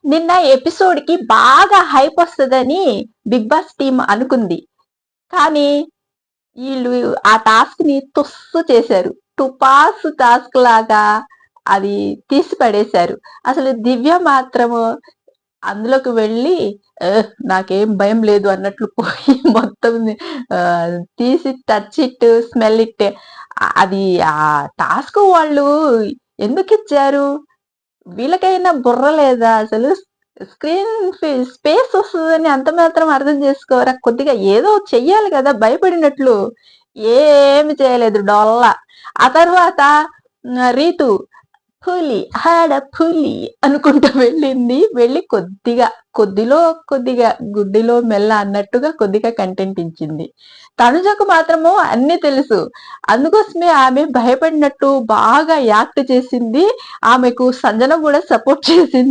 నిన్న ఎపిసోడ్‌కి బాగా హైప్ వస్తదని 'బిగ్ బాస్' టీమ్ అనుకుంది. కానీ ఈళ్ళు ఆ టాస్క్‌ని తుస్సు చేశారు. టుపాసు టాస్క్ లాగా అది తీసి పడేశారు. అసలు దివ్య మాత్రము అందులోకి వెళ్ళి నాకేం భయం లేదు అన్నట్లు పోయి మొత్తం తీసి టచ్ ఇట్, స్మెల్ ఇట్ అది ఆ టాస్క్ వాళ్ళు ఎందుకిచ్చారు? వీళ్ళకైనా బుర్ర లేదా అసలు? స్క్రీన్ స్పేస్ వస్తదని అంత మాత్రం అర్థం చేసుకోరా? కొద్దిగా ఏదో చెయ్యాలి కదా! భయపడినట్లు. ఏమి చేయలేదు డొల్ల. ఆ తర్వాత రీతు పులి, ఆడ పులి అనుకుంటూ వెళ్ళింది. వెళ్ళి కొద్దిగా గుడ్డిలో మెల్ల అన్నట్టుగా కొద్దిగా కంటెంట్ ఇచ్చింది. తనుజకు మాత్రము అన్నీ తెలుసు. అందుకోసమే ఆమె భయపడినట్టు బాగా యాక్ట్ చేసింది. ఆమెకు సంజన గూడా సపోర్ట్ చేసింది.